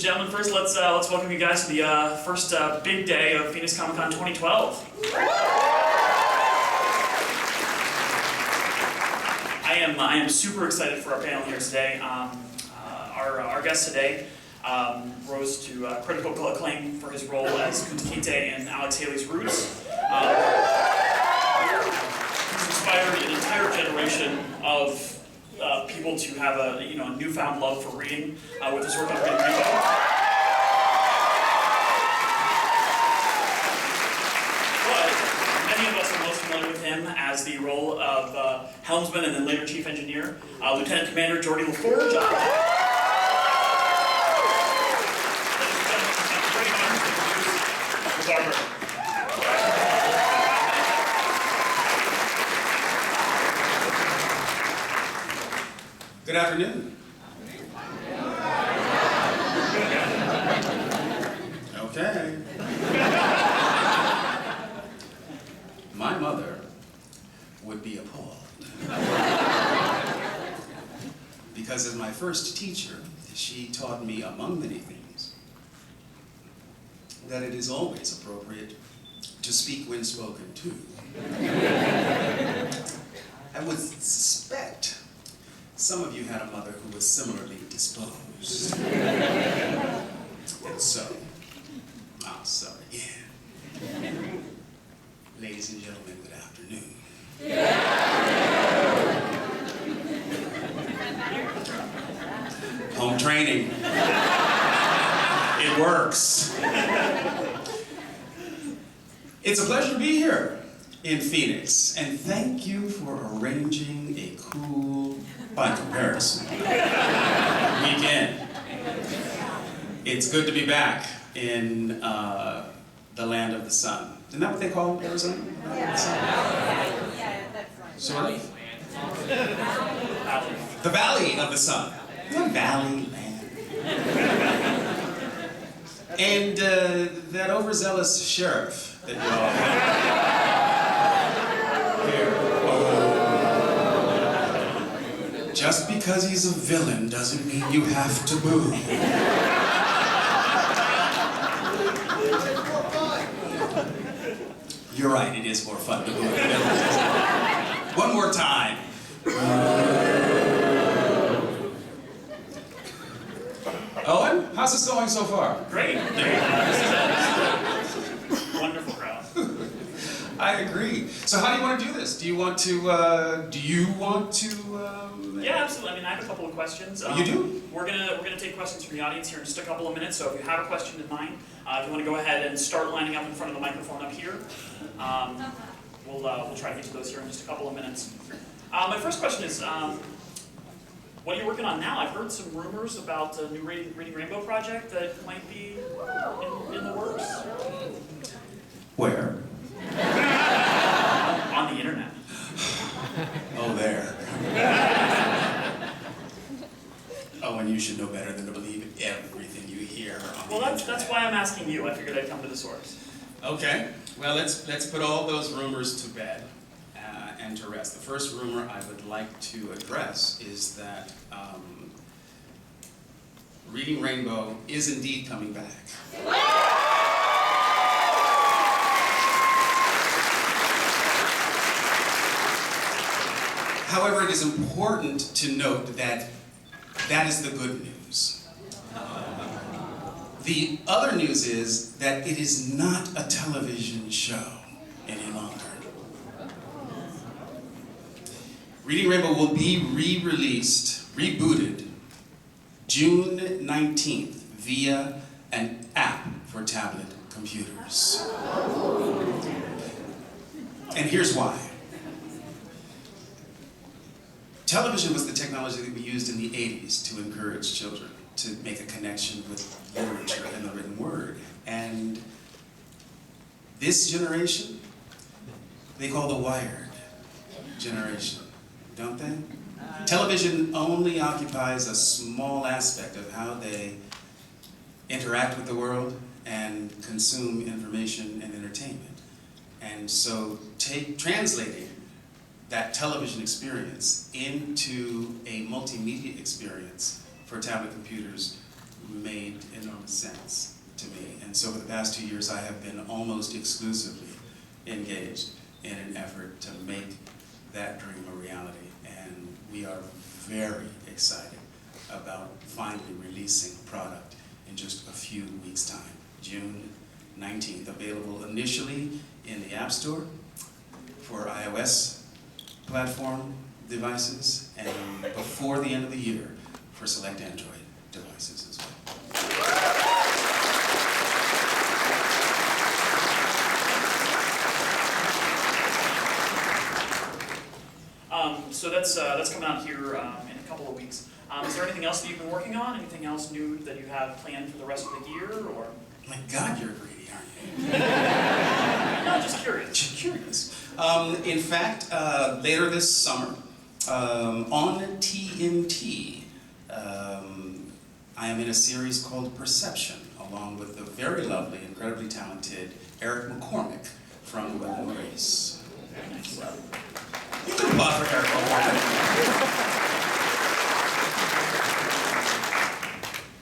gentlemen, first let's welcome you guys to the first big day of Phoenix Comicon 2012. I am super excited for our panel here today. Our guest today rose to critical acclaim for his role as Kunta Kinte in Alex Haley's Roots. He's inspired an entire generation of people to have a newfound love for reading with his work on Reading Rainbow. But many of us are most familiar with him as the role of helmsman and then later chief engineer, Lieutenant Commander Geordi LaForge. Levar Burton. Good afternoon. Okay. My mother would be appalled. Because as my first teacher, she taught me, among many things, that it is always appropriate to speak when spoken to. I would suspect some of you had a mother who was similarly disposed. And so, sorry again. Ladies and gentlemen, good afternoon. Home training. It works. It's a pleasure to be here in Phoenix, and thank you for arranging a cool, by comparison, weekend. It's good to be back in the land of the sun. Isn't that what they call Arizona? Yeah, that's right. Sort of? The Valley of the Sun. The Valley land. And that overzealous sheriff that you all have here. Just because he's a villain doesn't mean you have to boo. You're right, it is more fun to boo a villain. One more time. Owen, how's this going so far? Great. Wonderful crowd. I agree. So how do you want to do this? Do you want to, Yeah, absolutely. I mean, I have a couple of questions. You do? We're gonna take questions from the audience here in just a couple of minutes. So if you have a question in mind, if you want to go ahead and start lining up in front of the microphone up here, we'll try to get to those here in just a couple of minutes. My first question is, what are you working on now? I've heard some rumors about a new Reading Rainbow project that might be in the works. Where? On the internet. Oh, there. Oh, and you should know better than to believe everything you hear on Well, the that's internet. why I'm asking you. I figured I'd come to the source. Okay. Well, let's put all those rumors to bed and to rest. The first rumor I would like to address is that Reading Rainbow is indeed coming back. However, it is important to note that that is the good news. The other news is that it is not a television show any longer. Reading Rainbow will be re-released, rebooted, June 19th via an app for tablet computers. And here's why. Television was the technology that we used in the 80s to encourage children to make a connection with literature and the written word. And this generation, they call the wired generation, don't they? Television only occupies a small aspect of how they interact with the world and consume information and entertainment. And so translating that television experience into a multimedia experience for tablet computers made enormous sense to me. And so for the past 2 years, I have been almost exclusively engaged in an effort to make that dream a reality. And we are very excited about finally releasing product in just a few weeks' time. June 19th, available initially in the App Store for iOS platform devices, and before the end of the year for select Android devices as well. So that's coming out here in a couple of weeks. Is there anything else that you've been working on? Anything else new that you have planned for the rest of the year, or? My God, you're greedy, aren't you? No, just curious. Just curious. In fact, later this summer, on TNT, I am in a series called Perception, along with the very lovely, incredibly talented Eric McCormick from Will and Grace. You can applaud for Eric McCormick.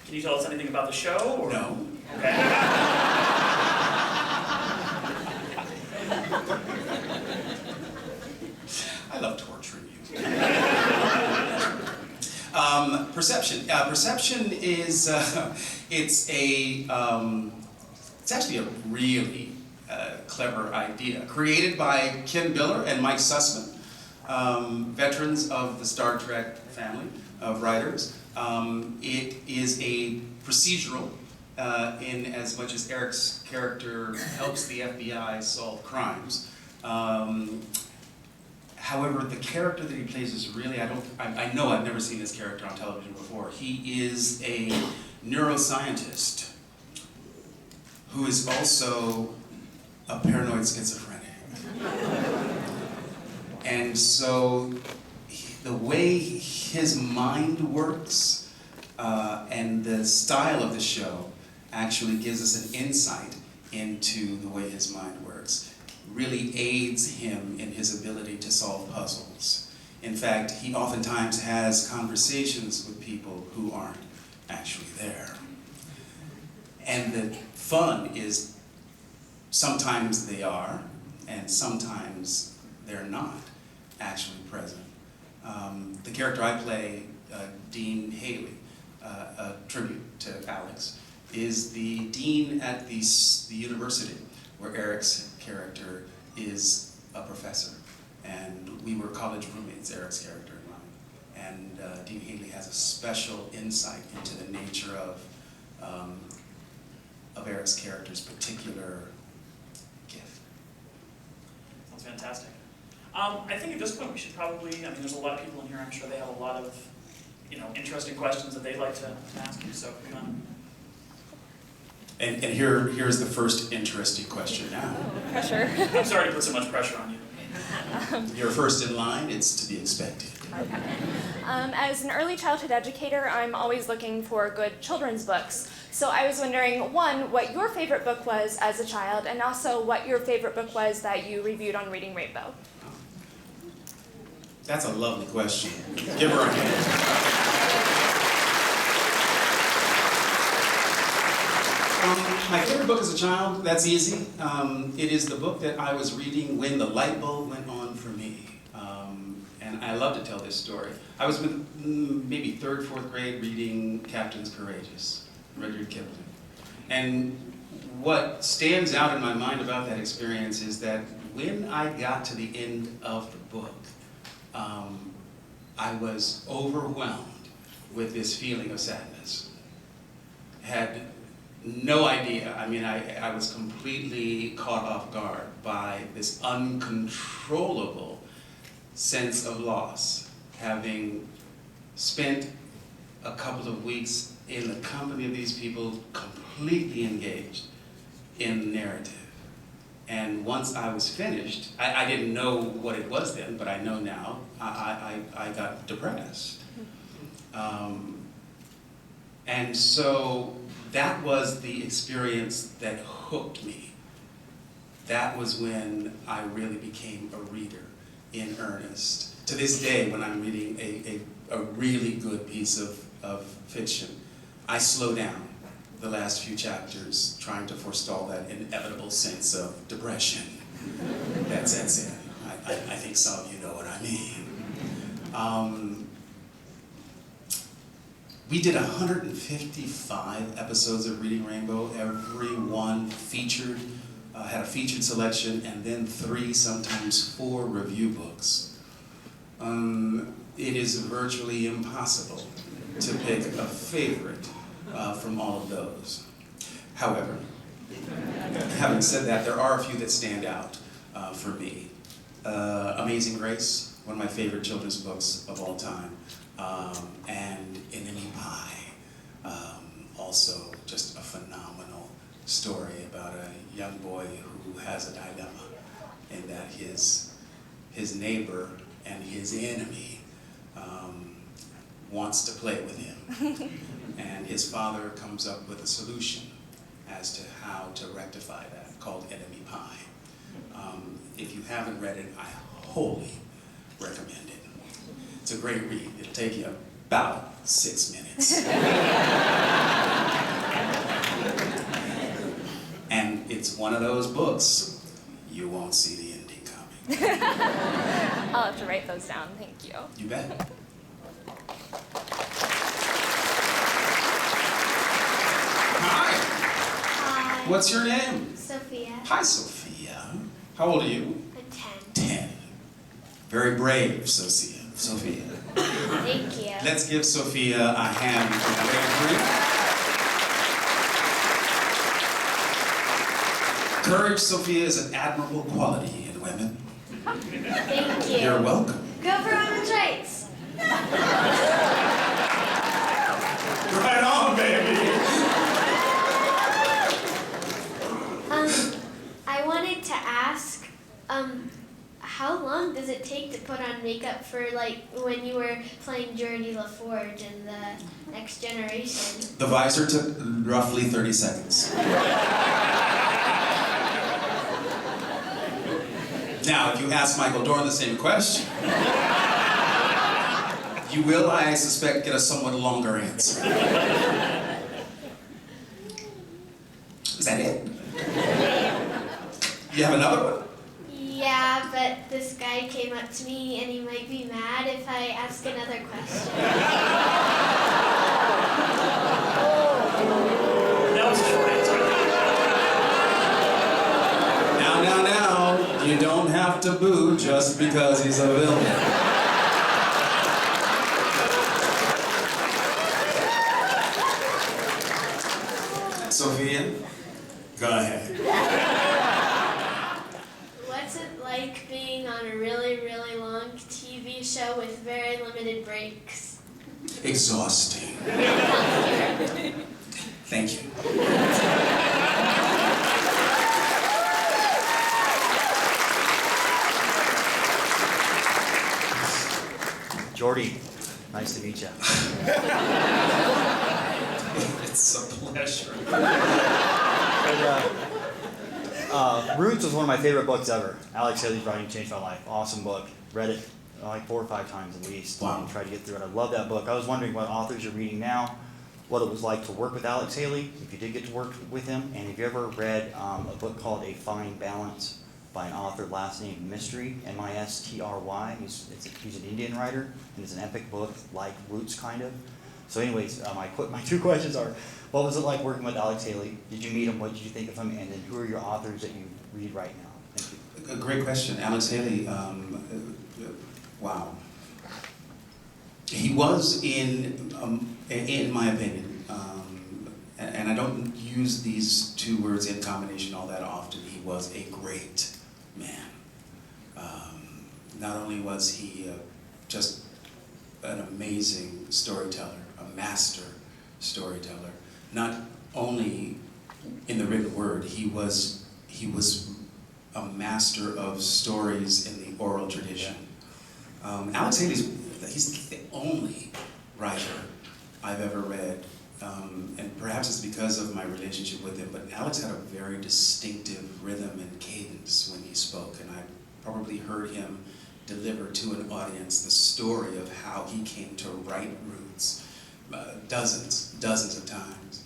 Can you tell us anything about the show? Or? No. Okay. I love torturing you. Perception. Perception is it's actually a really clever idea, created by Ken Biller and Mike Sussman, veterans of the Star Trek family of writers. It is a procedural in as much as Eric's character helps the FBI solve crimes. However, the character that he plays is really, I know I've never seen this character on television before. He is a neuroscientist who is also a paranoid schizophrenic. And so the way his mind works and the style of the show actually gives us an insight into the way his mind works. Really aids him in his ability to solve puzzles. In fact, he oftentimes has conversations with people who aren't actually there. And the fun is sometimes they are, and sometimes they're not actually present. The character I play, Dean Haley, a tribute to Alex, is the dean at the university where Eric's character is a professor. And we were college roommates, Eric's character and mine. And Dean Haley has a special insight into the nature of Eric's character's particular gift. Sounds fantastic. I think at this point we should probably, there's a lot of people in here, I'm sure they have a lot of, interesting questions that they'd like to ask you, so come on. And here's the first interesting question now. Pressure. I'm sorry to put so much pressure on you. You're first in line, it's to be expected. Okay. As an early childhood educator, I'm always looking for good children's books. So I was wondering, one, what your favorite book was as a child, and also what your favorite book was that you reviewed on Reading Rainbow. That's a lovely question. Give her a hand. My favorite book as a child, that's easy. It is the book that I was reading when the light bulb went on for me. And I love to tell this story. I was with maybe 3rd, 4th grade reading Captain's Courageous, Rudyard Kipling. And what stands out in my mind about that experience is that when I got to the end of the book, I was overwhelmed with this feeling of sadness. Had no idea. I was completely caught off guard by this uncontrollable sense of loss, having spent a couple of weeks in the company of these people completely engaged in the narrative. And once I was finished, I didn't know what it was then, but I know now, I got depressed. And so that was the experience that hooked me. That was when I really became a reader in earnest. To this day, when I'm reading a really good piece of fiction, I slow down the last few chapters, trying to forestall that inevitable sense of depression that sets in. I think some of you know what I mean. We did 155 episodes of Reading Rainbow. Every one featured, had a featured selection, and then 3, sometimes 4 review books. It is virtually impossible to pick a favorite from all of those. However, having said that, there are a few that stand out for me. Amazing Grace, one of my favorite children's books of all time, and Enemy Pie, also just a phenomenal story about a young boy who has a dilemma in that his neighbor and his enemy wants to play with him. And his father comes up with a solution as to how to rectify that, called Enemy Pie. If you haven't read it, I wholly recommend it. It's a great read. It'll take you about 6 minutes. And it's one of those books, you won't see the ending coming. I'll have to write those down, thank you. You bet. Hi. Hi. What's your name? Sophia. Hi, Sophia. How old are you? I'm 10. 10. Very brave, Sophia. Thank you. Let's give Sophia a hand for bravery. Courage, Sophia, is an admirable quality in women. Thank you. You're welcome. Go for women's rights. Right on, baby. I wanted to ask, how long does it take to put on makeup for, like, when you were playing Geordi LaForge in the Next Generation? The visor took roughly 30 seconds. Now, if you ask Michael Dorn the same question, you will, I suspect, get a somewhat longer answer. Is that it? You have another one? Yeah, but this guy came up to me and he might be mad if I ask another question. That was a short answer. Now, you don't have to boo just because he's a villain. Sophia, go ahead. What's it like being on a really, really long TV show with very limited breaks? Exhausting. Thank you. Geordi, nice to meet you. It's a pleasure. Roots was one of my favorite books ever. Alex Haley's writing changed my life. Awesome book. Read it like 4 or 5 times at least. Wow. And tried to get through it. I love that book. I was wondering what authors you're reading now, what it was like to work with Alex Haley, if you did get to work with him, and have you ever read a book called A Fine Balance by an author, last name Mystery, M-I-S-T-R-Y. He's an Indian writer, and it's an epic book, like Roots, kind of. So anyways, my 2 questions are, what was it like working with Alex Haley? Did you meet him? What did you think of him? And then who are your authors that you read right now? Thank you. A great question. Alex Haley, wow. He was, in my opinion, and I don't use these 2 words in combination all that often, he was a great man. Not only was he just an amazing storyteller, a master storyteller, not only in the written word, he was a master of stories in the oral tradition. Alex Haley's, he's the only writer I've ever read, and perhaps it's because of my relationship with him, but Alex had a very distinctive rhythm and cadence when he spoke, and I probably heard him deliver to an audience the story of how he came to write Roots dozens of times.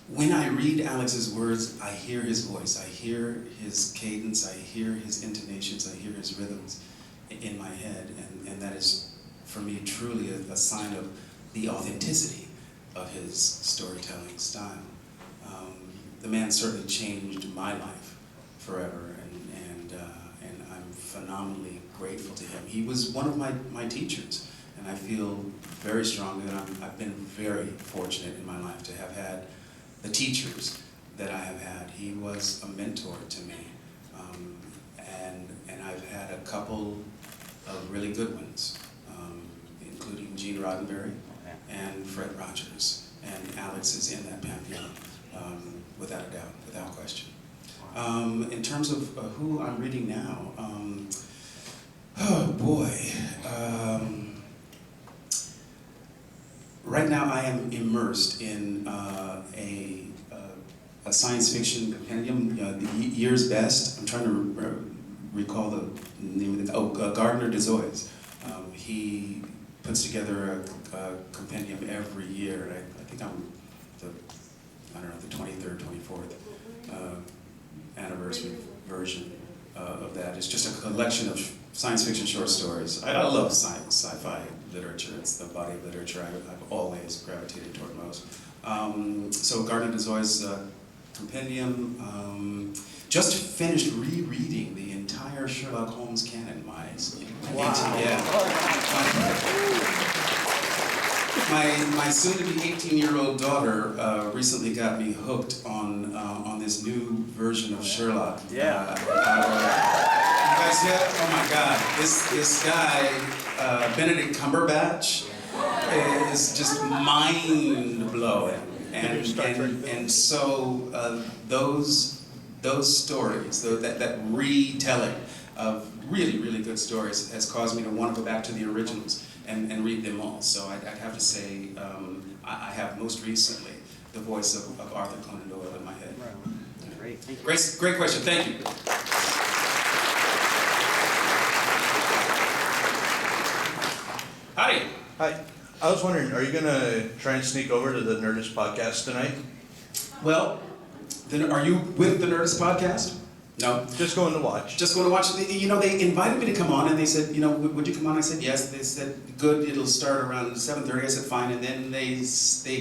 When I read Alex's words, I hear his voice, I hear his cadence, I hear his intonations, I hear his rhythms in my head, and that is, for me, truly a sign of the authenticity of his storytelling style. The man certainly changed my life forever, and I'm phenomenally grateful to him. He was one of my teachers, and I feel very strongly that I've been very fortunate in my life to have had the teachers that I have had. He was a mentor to me, and I've had a couple of really good ones, including Gene Roddenberry and Fred Rogers, and Alex is in that pantheon, without a doubt, without question. In terms of who I'm reading now, oh boy. Right now I am immersed in a science fiction compendium, The Year's Best. I'm trying to recall the name of it. Gardner Dozois. He puts together a compendium every year. I think I'm the 23rd, 24th anniversary version of that. It's just a collection of science fiction short stories. I love sci-fi literature. It's the body of literature I've always gravitated toward most. So Gardner Dozois' compendium. Just finished rereading the entire Sherlock Holmes canon. My soon-to-be 18-year-old daughter recently got me hooked on this new version of Sherlock. Yeah. You guys yet? Oh my God! This guy, Benedict Cumberbatch, is just mind-blowing, and so those stories, that retelling of really good stories, has caused me to want to go back to the originals and read them all. So I'd have to say I have most recently the voice of Arthur Conan Doyle in my head. Great, thank you. Great question, thank you. Howdy. Hi. I was wondering, are you going to try and sneak over to the Nerdist podcast tonight? Well, then are you with the Nerdist podcast? No. Just going to watch. Just going to watch. You know, they invited me to come on, and they said, you know, would you come on? I said yes. They said, good, it'll start around 7:30. I said fine, and then they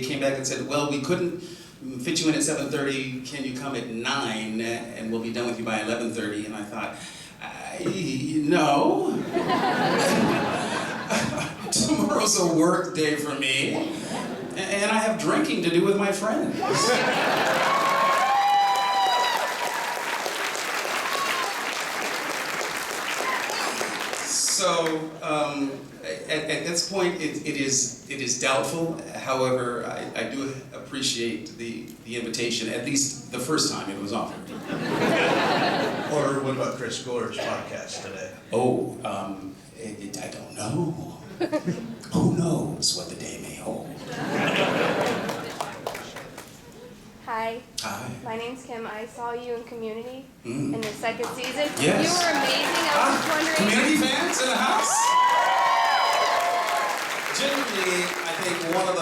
came back and said, well, we couldn't fit you in at 7:30. Can you come at 9, and we'll be done with you by 11:30? And I thought, no. Tomorrow's a work day for me, and I have drinking to do with my friends. So at this point, it is doubtful. However, I do appreciate the invitation. At least the first time it was offered. Or what about Chris Gore's podcast today? Oh, I don't know. Who knows what the day may hold? Hi. Hi. My name's Kim. I saw you in Community Mm. in the second season. Yes. You were amazing. I was wondering. Community fans in the house? Generally, I think one of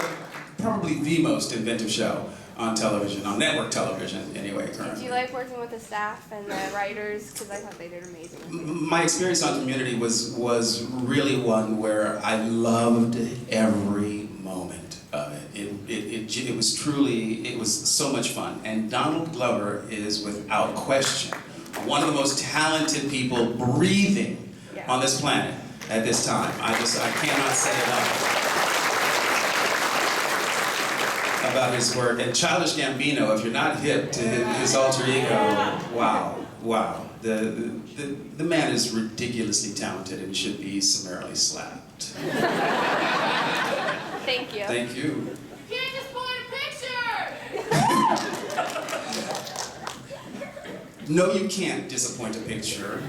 probably the most inventive show on television, on network television anyway, currently. Did you like working with the staff and the writers? Because I thought they did amazing. My experience on Community was really one where I loved every moment of it. It was truly, it was so much fun. And Donald Glover is, without question, one of the most talented people breathing on this planet at this time. I cannot say enough about his work. And Childish Gambino, if you're not hip to his alter ego, wow. The man is ridiculously talented and should be summarily slapped. Thank you. Thank you. You can't just point a picture! No, you can't disappoint a picture.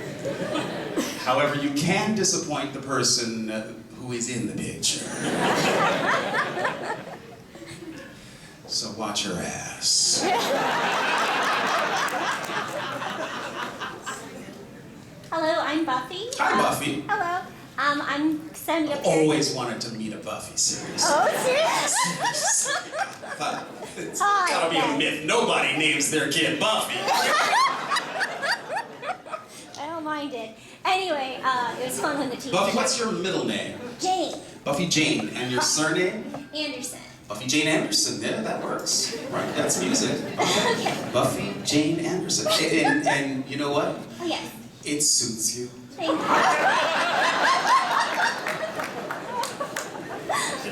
However, you can disappoint the person who is in the picture. So watch your ass. Hello, I'm Buffy. Hi, Buffy. Hello. I'm standing up here. Always wanted to meet a Buffy, seriously. Oh, serious? It's Hi, gotta be a guys. myth. Nobody names their kid Buffy. I don't mind it. Anyway, it was fun on the team. Buffy, what's your middle name? Jane Buffy Jane. And your surname? Anderson. Buffy Jane Anderson. Yeah, that works. Right, that's music. Okay. Buffy Jane Anderson. And you know what? Oh, yes. It suits you. Thank you.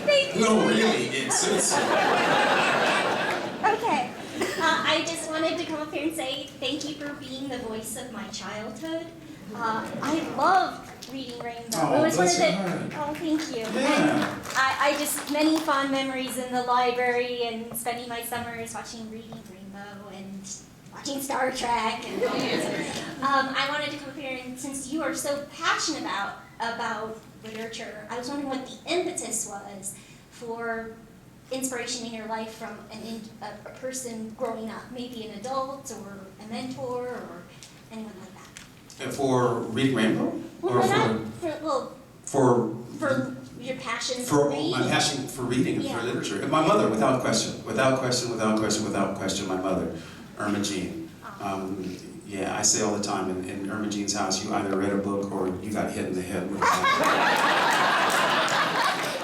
Thank you. No, really, it suits you. Okay. I just wanted to come up here and say thank you for being the voice of my childhood. I loved reading Rainbow. Oh, it was one of bless the. your heart. Oh, thank you. Yeah. And I just many fond memories in the library and spending my summers watching Reading Rainbow and watching Star Trek and all that. I wanted to come up here and since you are so passionate about literature, I was wondering what the impetus was for inspiration in your life from a person growing up, maybe an adult or a mentor or anyone like that. For Reading Rainbow? Well, Or for for your passion for reading. my passion for reading and Yeah. for literature. My mother, without question, my mother, Irma Jean. Yeah, I say all the time, in Irma Jean's house, you either read a book or you got hit in the head with a book.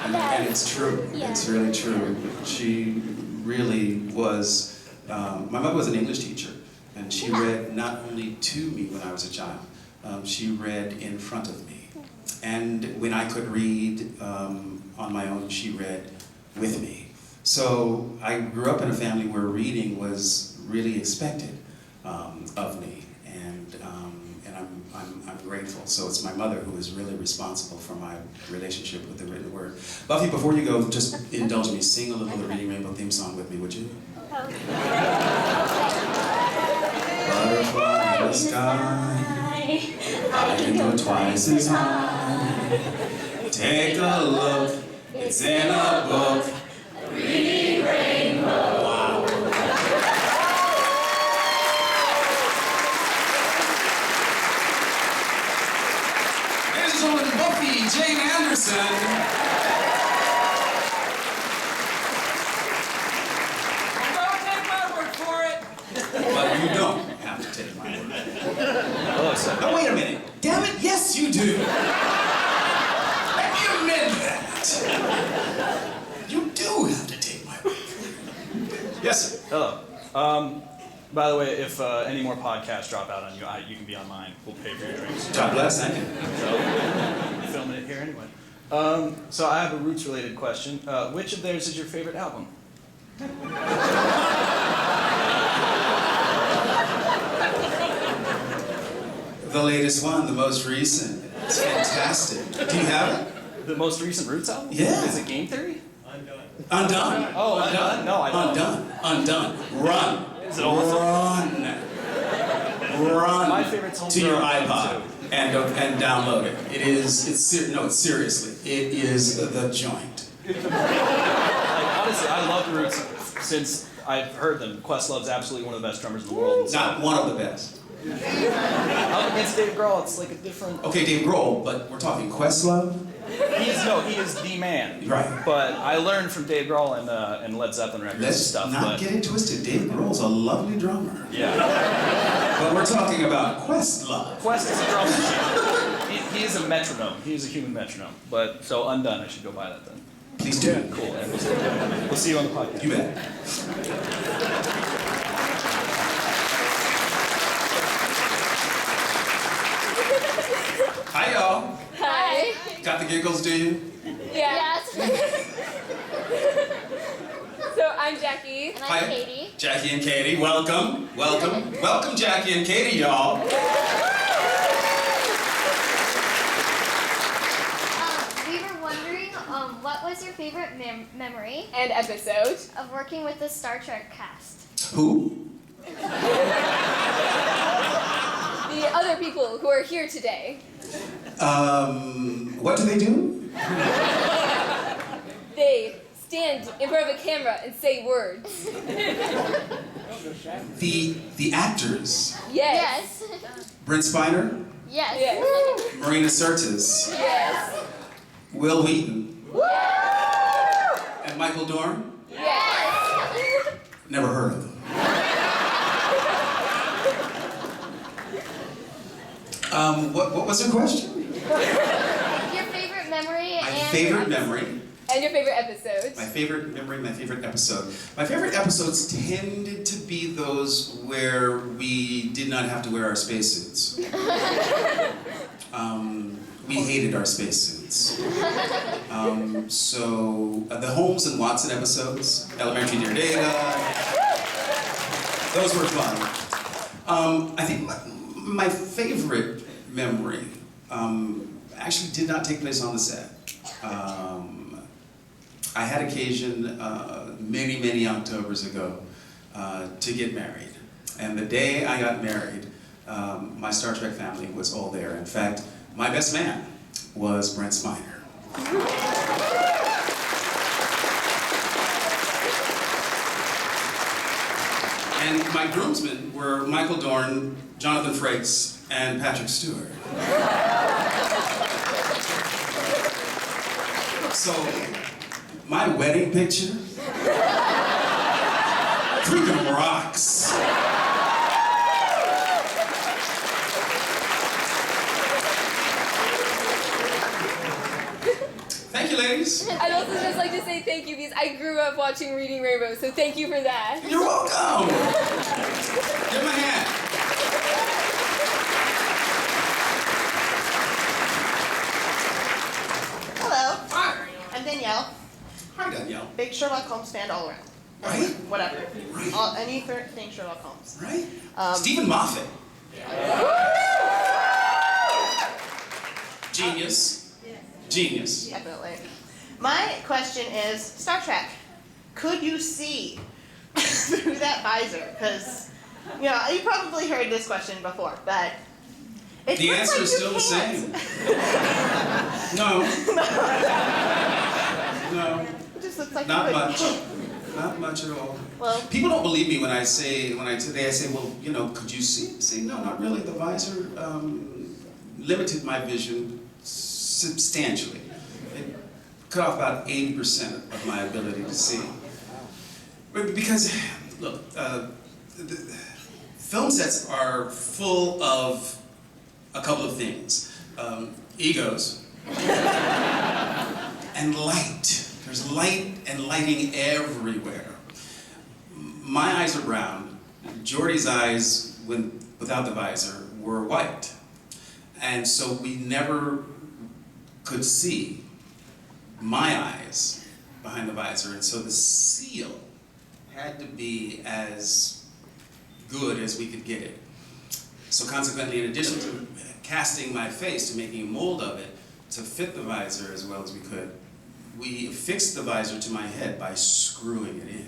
and it's true. Yeah. It's really true. She really was. My mother was an English teacher, and she read not only to me when I was a child. She read in front of me. And when I could read on my own, she read with me. So I grew up in a family where reading was really expected of me, and I'm grateful. So it's my mother who is really responsible for my relationship with the written word. Buffy, before you go, just indulge me. Sing a little of the Reading Rainbow theme song with me, would you? Butterfly in the sky, I can go twice as high. Take a look, it's in a book. Reading Rainbow. Wow. Ladies and gentlemen, Buffy Jane Anderson. Don't take my word for it. But you don't have to take my word. Hello, sir. Now wait a minute. Damn it, yes you do. You meant that. You do have to take my word. Yes, sir. Hello. By the way, if any more podcasts drop out on you, you can be on mine. We'll pay for your drinks. God bless, thank you. So, we're filming it here anyway. So I have a roots-related question. Which of theirs is your favorite album? The latest one, the most recent. It's fantastic. Do you have it? The most recent Roots album? Yeah. Is it Game Theory? Undone. Oh, Undone? No, I don't. Undone. Run. Is it all Run. Run. My favorite's Home to your Girl iPod and download it. Seriously, it is the joint. Honestly, I love the Roots since I've heard them. Questlove's absolutely one of the best drummers in the world. And so Not one of the best. up against Dave Grohl, it's like a different... Okay, Dave Grohl, but we're talking Questlove? He is the man. Right. But I learned from Dave Grohl and Led Zeppelin records and Let's stuff. not but get it twisted. Dave Grohl's a lovely drummer. yeah. But we're talking about Questlove. Quest is a drum machine. He is a metronome. He is a human metronome. But so Undone, I should go buy that then. Please do. Cool. And we'll see you on the podcast. You bet. Hi, y'all. Hi. Got the giggles, do you? Yes. So I'm Jackie. And Hi. I'm Katie. Jackie and Katie, welcome. Welcome, Jackie and Katie, y'all. We were wondering, what was your favorite memory And episode. of working with the Star Trek cast? Who? The other people who are here today. What do they do? They stand in front of a camera and say words. The actors. Yes. Yes. Brent Spiner, Yes. Yes. Marina Sirtis, Yes. Will Wheaton. And Michael Dorn? Yes! Never heard of them. What was your question? Your favorite memory My and favorite memory. And your favorite episodes. My favorite memory, my favorite episode. My favorite episodes tended to be those where we did not have to wear our spacesuits. We hated our spacesuits. So the Holmes and Watson episodes, Elementary Dear Data, those were fun. I think my favorite memory actually did not take place on the set. I had occasion many, many Octobers ago to get married. And the day I got married, my Star Trek family was all there. In fact, my best man was Brent Spiner. And my groomsmen were Michael Dorn, Jonathan Frakes, and Patrick Stewart. So, my wedding picture freaking rocks. Thank you, ladies. I'd also just like to say thank you because I grew up watching Reading Rainbow, so thank you for that. You're welcome. Give my hand. Hello, Hi. I'm Danielle. Hi, Danielle. Big Sherlock Holmes fan all around. Right? Whatever. Right. Anything Sherlock Holmes. Right? Um, Stephen Moffat. Genius. Genius. Definitely. My question is, Star Trek, could you see through that visor? Because, you probably heard this question before, but it The looks answer like is you still the can't. same. No. No. It just looks like Not you much. couldn't. Not much at all. Well, People don't believe me when I say, today I say, well, could you see? I say, no, not really. The visor limited my vision substantially. It cut off about 80% of my ability to see. Because, look, film sets are full of a couple of things. Egos and light. There's light and lighting everywhere. My eyes are brown. Geordi's eyes, without the visor, were white. And so we never could see my eyes behind the visor. And so the seal had to be as good as we could get it. So consequently, in addition to casting my face, to making a mold of it, to fit the visor as well as we could, we fixed the visor to my head by screwing it in.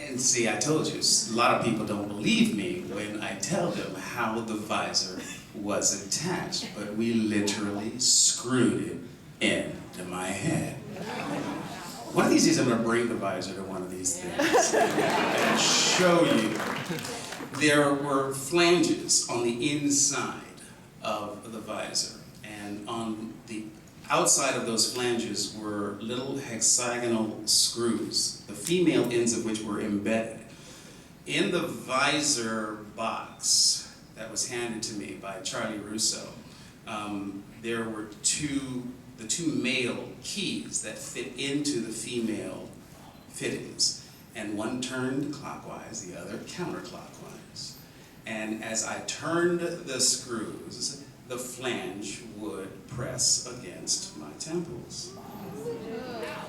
And see, I told you, a lot of people don't believe me when I tell them how the visor was attached, but we literally screwed it into my head. One of these days I'm going to bring the visor to one of these things and show you. There were flanges on the inside of the visor, and on the outside of those flanges were little hexagonal screws, the female ends of which were embedded. In the visor box that was handed to me by Charlie Russo, there were the two male keys that fit into the female fittings, and one turned clockwise, the other counterclockwise. And as I turned the screws, the flange would press against my temples.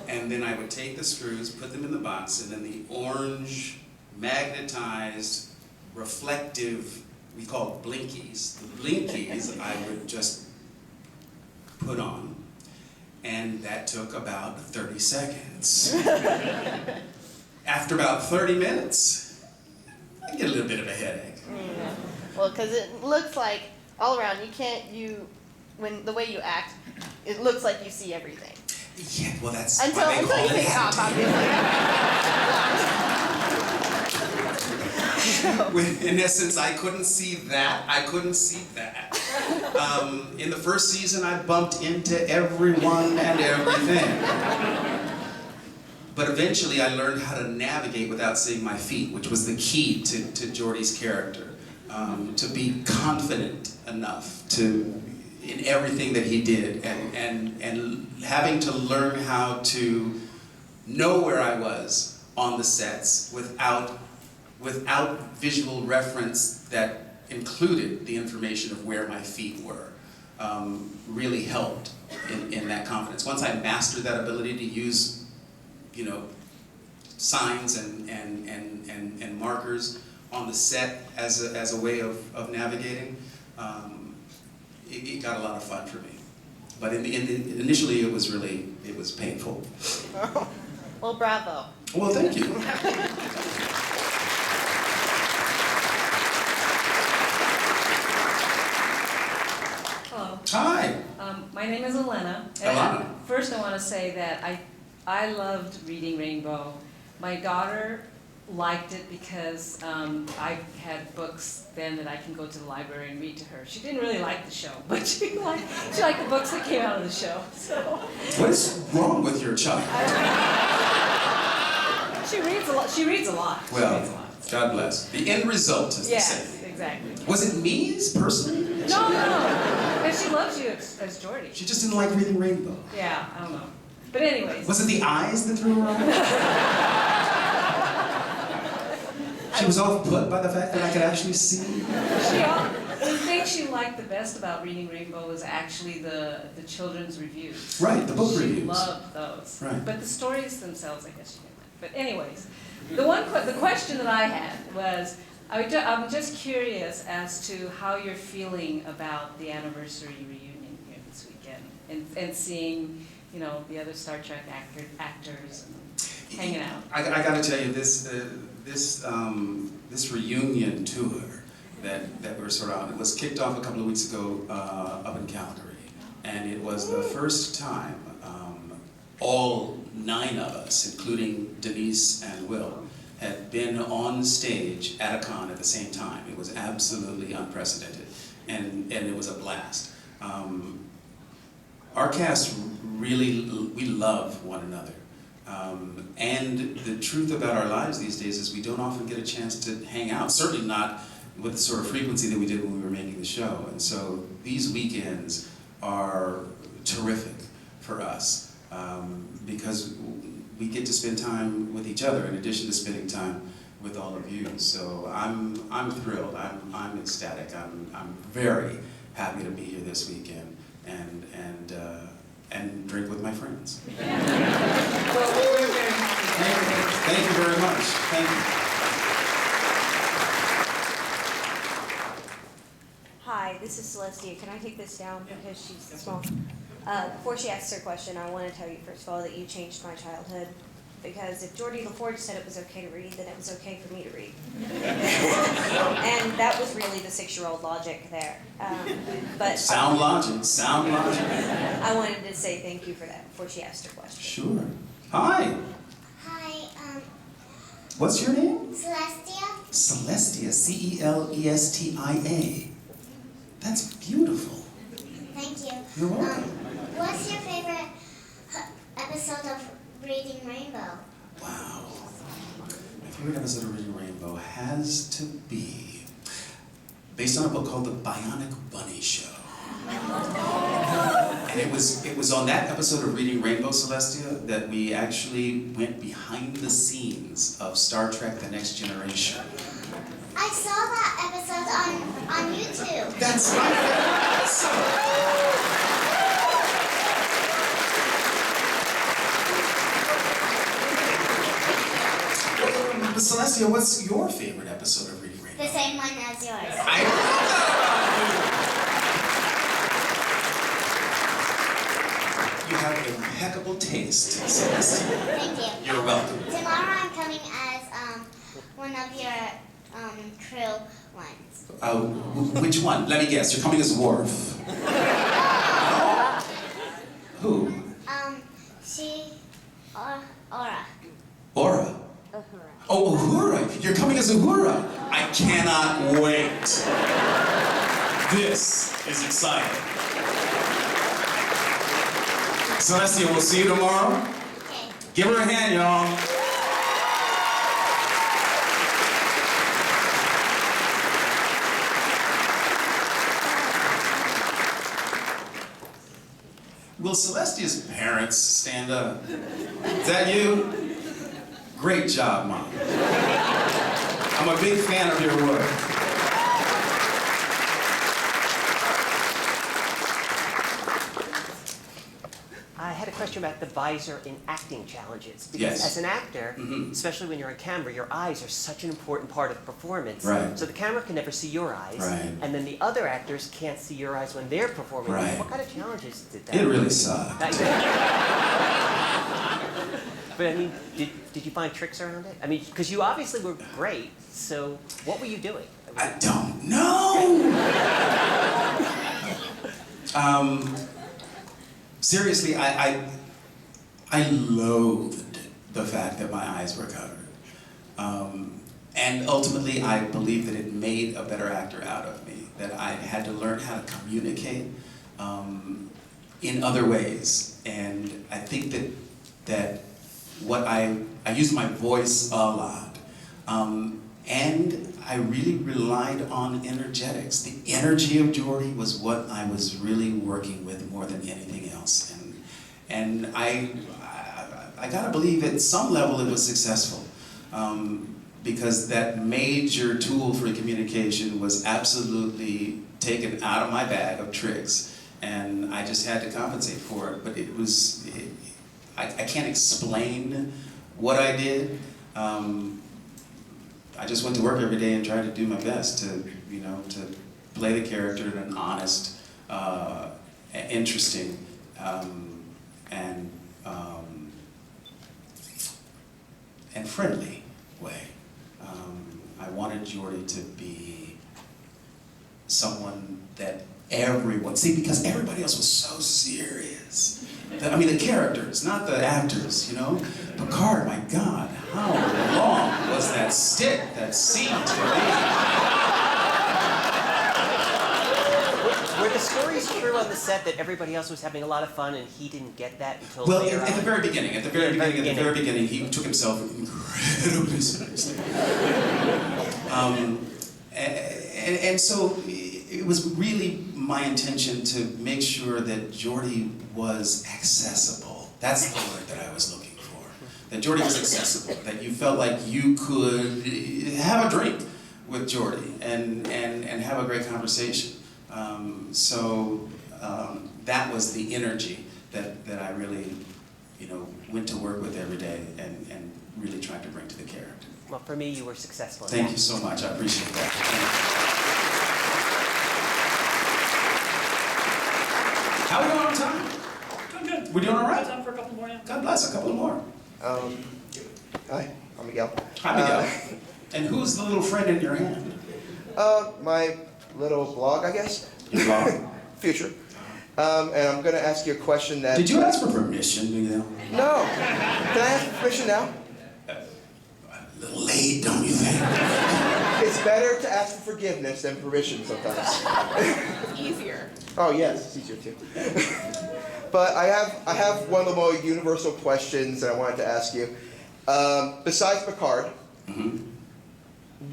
And then I would take the screws, put them in the box, and then the orange, magnetized, reflective, we call it blinkies. The blinkies I would just put on, and that took about 30 seconds. After about 30 minutes, I get a little bit of a headache. yeah. Well, because it looks like all around, when the way you act, it looks like you see everything. Yeah, well, that's Until why they call you it take it off, acting. In essence, I couldn't see that. I couldn't see that. In the first season, I bumped into everyone and everything. But eventually, I learned how to navigate without seeing my feet, which was the key to Geordi's character. To be confident enough in everything that he did, and having to learn how to know where I was on the sets without visual reference that included the information of where my feet were, really helped in that confidence. Once I mastered that ability to use, signs and markers on the set as a way of navigating, it got a lot of fun for me. But initially it was painful. Well, bravo. Well, thank you. Hello. Hi. My name is Elena. Elena. First, I want to say that I loved reading Rainbow. My daughter liked it because I had books then that I can go to the library and read to her. She didn't really like the show, but she liked the books that came out of the show. So. What is wrong with your child? She reads a lot. She reads a lot. Well, God bless. The end result is the same. Yes, exactly. Was it me personally? No. And she loves you as Geordi. She just didn't like reading Rainbow. Yeah, I don't know. But anyways. Was it the eyes that threw her off? She was off-put by the fact that I could actually see. The thing she liked the best about reading Rainbow was actually the children's reviews. Right, the book reviews. She loved those. Right. But the stories themselves, I guess she didn't like. But anyways, the question that I had was, I'm just curious as to how you're feeling about the anniversary reunion here this weekend, and seeing, the other Star Trek actors and hanging out. I got to tell you, this reunion tour that we're sort of on, it was kicked off a couple of weeks ago up in Calgary, and it was the first time all 9 of us, including Denise and Will, had been on stage at a con at the same time. It was absolutely unprecedented, and it was a blast. Our cast we love one another. And the truth about our lives these days is we don't often get a chance to hang out, certainly not with the sort of frequency that we did when we were making the show. And so these weekends are terrific for us because we get to spend time with each other in addition to spending time with all of you. So I'm thrilled, I'm ecstatic, I'm very happy to be here this weekend and drink with my friends. Well, we're very happy. Thank you very much. Thank you. Hi, this is Celestia. Can I take this down because she's small? Before she asks her question, I want to tell you first of all that you changed my childhood. Because if Geordi LaForge said it was okay to read, then it was okay for me to read. And that was really the 6-year-old logic there. But sound logic. I wanted to say thank you for that before she asked her question. Sure. Hi. Hi, What's your name? Celestia. Celestia, Celestia. That's beautiful. Thank you. You're welcome. What's your favorite episode of Reading Rainbow? Wow. My favorite episode of Reading Rainbow has to be based on a book called The Bionic Bunny Show. And it was on that episode of Reading Rainbow, Celestia, that we actually went behind the scenes of Star Trek The Next Generation. I saw that episode on YouTube. That's my favorite episode. Celestia, what's your favorite episode of Reading Rainbow? The same one as yours. You have impeccable taste, Celestia. Thank you. You're welcome. Tomorrow I'm coming as one of your crew ones. Which one? Let me guess. You're coming as Worf. Who? Aura. Aura. Oh, Uhura. You're coming as Uhura. I cannot wait. This is exciting. Celestia, we'll see you tomorrow. Okay. Give her a hand, y'all. Will Celestia's parents stand up? Is that you? Great job, Mom. I'm a big fan of your work. I had a question about the visor in acting challenges. Because Yes. as an actor, Mhm. especially when you're on camera, your eyes are such an important part of the performance. Right. So the camera can never see your eyes. Right. And then the other actors can't see your eyes when they're performing. Right. What kind of challenges did that? It really sucked. But I mean, did you find tricks around it? I mean, because you obviously were great, so what were you doing? I don't know. Seriously, I loathed the fact that my eyes were covered. And ultimately, I believe that it made a better actor out of me, that I had to learn how to communicate in other ways. And I think that what I used my voice a lot. And I really relied on energetics. The energy of Geordi was what I was really working with more than anything else. And I gotta believe at some level it was successful. Because that major tool for communication was absolutely taken out of my bag of tricks. And I just had to compensate for it. But I can't explain what I did. I just went to work every day and tried to do my best to play the character in an honest, interesting, and friendly way. I wanted Geordi to be someone that everyone, because everybody else was so serious. I mean, the characters, not the actors, Picard, my God, how long was that scene to Were the stories true on the set that everybody else was having a lot of fun and he didn't get that until Well, later at the very beginning, he took himself incredibly seriously. And so it was really my intention to make sure that Geordi was accessible. That's the word that I was looking for. That Geordi was accessible, that you felt like you could have a drink with Geordi and have a great conversation. That was the energy that I really, went to work with every day and really tried to bring to the character. Well, for me, you were successful. Thank you so much. I appreciate that. How are we doing on time? Doing good. We're doing all right? Got time for a couple more, yeah. God bless, a couple more. Hi, I'm Miguel. Hi, Miguel. And who's the little friend in your hand? My little blog, I guess. Your blog? Future. And I'm going to ask you a question that... Did you ask for permission, Miguel? No. Can I ask for permission now? A little late, don't you think? It's better to ask for forgiveness than permission sometimes. It's easier. Oh, yes, it's easier too. But I have one of the more universal questions that I wanted to ask you. Besides Picard,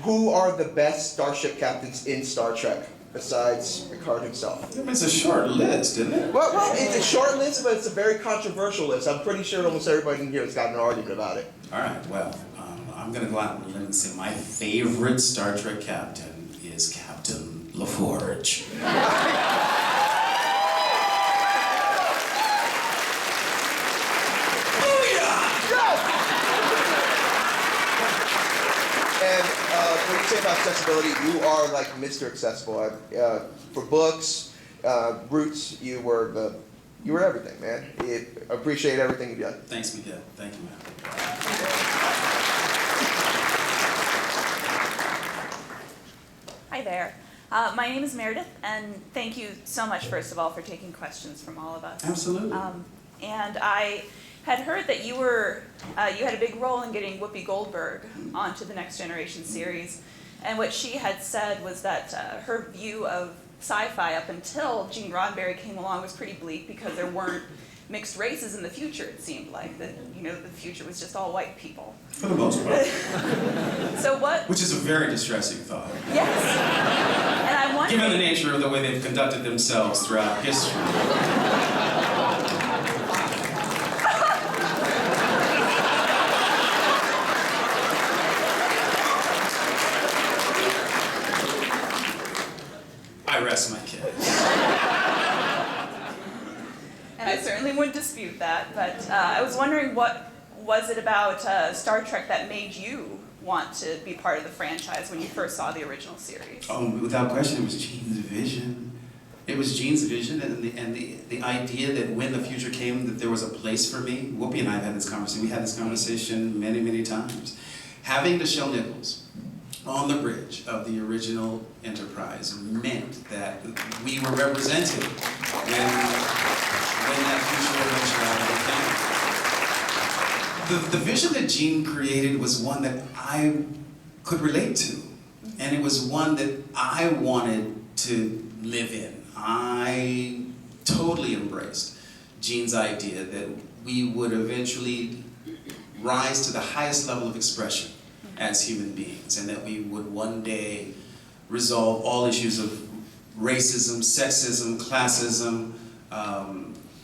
who are the best starship captains in Star Trek besides Picard himself? It's a short list, isn't it? Well, it's a short list, but it's a very controversial list. I'm pretty sure almost everybody in here has got an argument about it. All right, well, I'm going to go out on a limb and say my favorite Star Trek captain is Captain LaForge. And when you say about accessibility, you are like Mr. Accessible. For books, Roots, you were everything, man. I appreciate everything you've done. Thanks, Miguel. Thank you, man. Hi there. My name is Meredith, and thank you so much, first of all, for taking questions from all of us. Absolutely. And I had heard that you had a big role in getting Whoopi Goldberg onto the Next Generation series, and what she had said was that her view of sci-fi up until Gene Roddenberry came along was pretty bleak because there weren't mixed races in the future. It seemed like that, the future was just all white people. For the most part. So what? Which is a very distressing thought. Yes. And I'm wondering. Given the nature of the way they've conducted themselves throughout history. I rest my case. And I certainly wouldn't dispute that, but I was wondering what was it about Star Trek that made you want to be part of the franchise when you first saw the original series? Without question, it was Gene's vision. It was Gene's vision and the idea that when the future came, that there was a place for me. Whoopi and I have had this conversation. We had this conversation many, many times. Having Nichelle Nichols on the bridge of the original Enterprise meant that we were represented when that future eventuality came. The vision that Gene created was one that I could relate to, and it was one that I wanted to live in. I totally embraced Gene's idea that we would eventually rise to the highest level of expression as human beings, and that we would one day resolve all issues of racism, sexism, classism,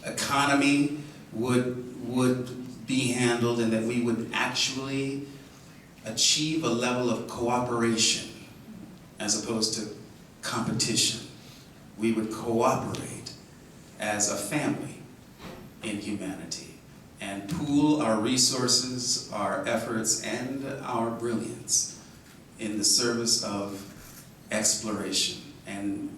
economy would be handled, and that we would actually achieve a level of cooperation as opposed to competition. We would cooperate as a family in humanity and pool our resources, our efforts, and our brilliance in the service of exploration and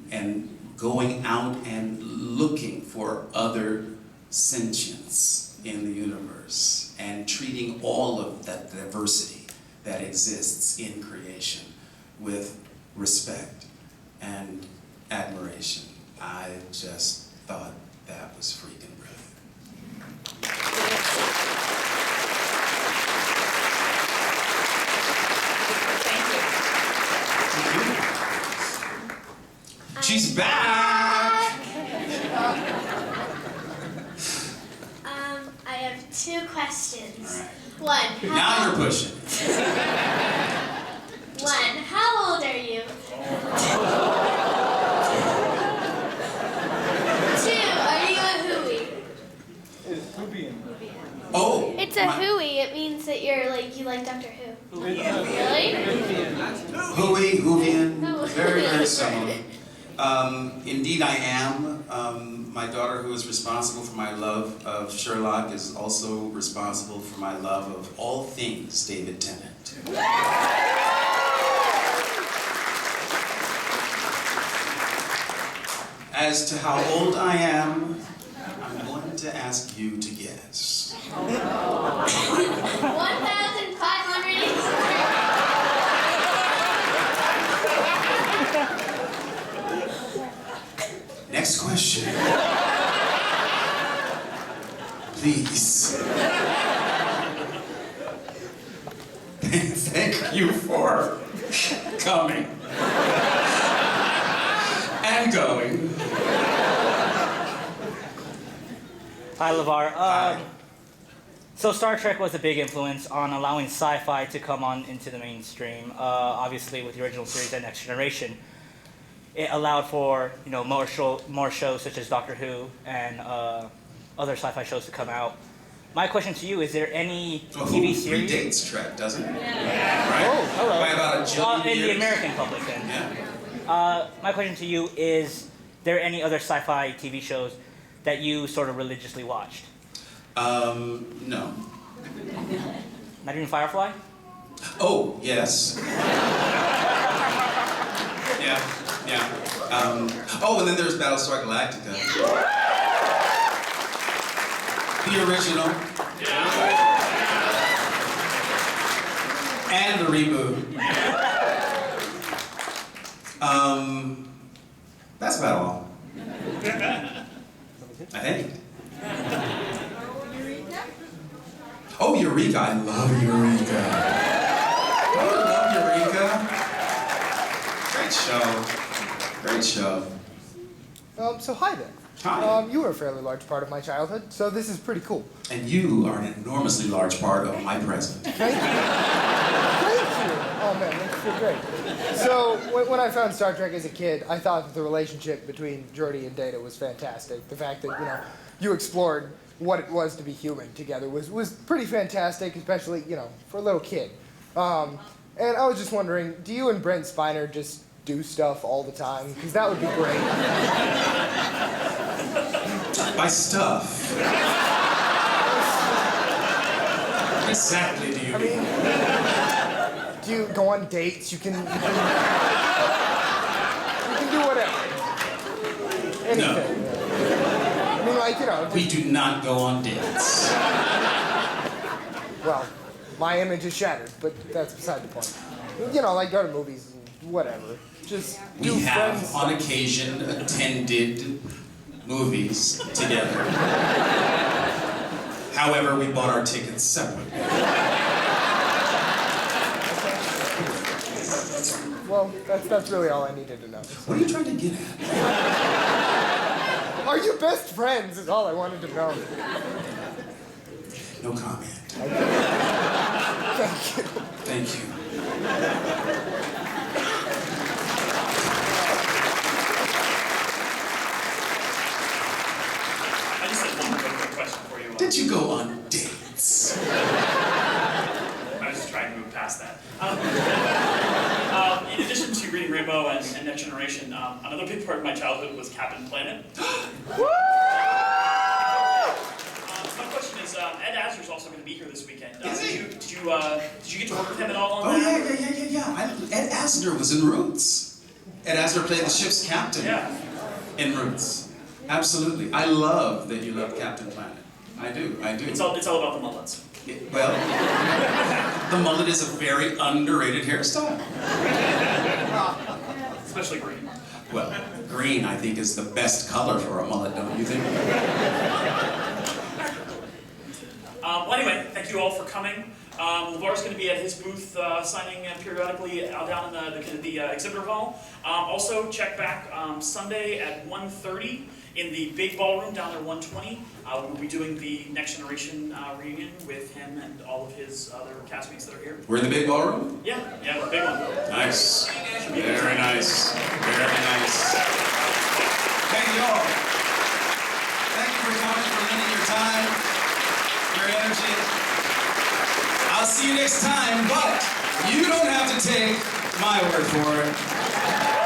going out and looking for other sentience in the universe and treating all of that diversity that exists in creation with respect and admiration. I just thought that was freaking brilliant. She's back! I have two questions. All right. One. Now you're pushing. One, how old are you? Two, are you a hooey? Oh! It's a hooey. It means that you like Doctor Who. Really? Hoovian, No. very, very similar. Indeed I am. My daughter, who is responsible for my love of Sherlock, is also responsible for my love of all things David Tennant. As to how old I am, I'm going to ask you to guess. 1,500. Next question. Please. Thank you for coming and going. Hi, Levar. So Star Trek was a big influence on allowing sci-fi to come on into the mainstream. Obviously, with the original series and Next Generation, it allowed for more shows such as Doctor Who and other sci-fi shows to come out. My question to you: is there any TV series? Predates Trek, doesn't it? Yeah. Right? Oh, hello. By about a jillion in years. the American public, then. Yeah. My question to you is: there any other sci-fi TV shows that you sort of religiously watched? No. Not even Firefly? Oh, yes. Yeah. Oh, and then there's Battlestar Galactica. The original. And the reboot. That's about all. I think. Oh, Eureka! I love Eureka. I love Eureka. Great show. Great show. So hi there. Hi. You were a fairly large part of my childhood, so this is pretty cool. And you are an enormously large part of my present. Thank you. Thank you. Oh man, makes me feel great. So when I found Star Trek as a kid, I thought that the relationship between Geordi and Data was fantastic. The fact that you explored what it was to be human together was pretty fantastic, especially for a little kid. And I was just wondering, do you and Brent Spiner just do stuff all the time? Because that would be great. By stuff. What exactly do you mean? Do you go on dates? You can do whatever. Anything. No. I mean, like, We do not go on dates. Well, my image is shattered, but that's beside the point. Like go to movies and whatever. Just do We have, friends. on occasion, attended movies together. However, we bought our tickets separately. Well, that's really all I needed to know. What are you trying to get at? Are you best friends is all I wanted to know. No comment. Thank you. Thank you. I just had one quick question for you. Did you go on dates? I was just trying to move past that. In addition to reading Rainbow and Next Generation, another big part of my childhood was Captain Planet. My question is, Ed Asner's also going to be here this weekend. Did you get to work with him at all on that? Yeah. Ed Asner was in Roots. Ed Asner played the ship's captain in Roots. Absolutely. I love that you love Captain Planet. I do. It's all about the mullets. Well, the mullet is a very underrated hairstyle. Especially green. Well, green, I think, is the best color for a mullet, don't you think? Well, anyway, thank you all for coming. Levar's going to be at his booth signing periodically down in the exhibitor hall. Also, check back Sunday at 1:30 in the big ballroom down there, 120. We'll be doing the Next Generation reunion with him and all of his other castmates that are here. We're in the big ballroom? Yeah, the big one. Nice. Very nice. Very nice. Thank you all. Thank you for coming, for lending your time, your energy. I'll see you next time, but you don't have to take my word for it.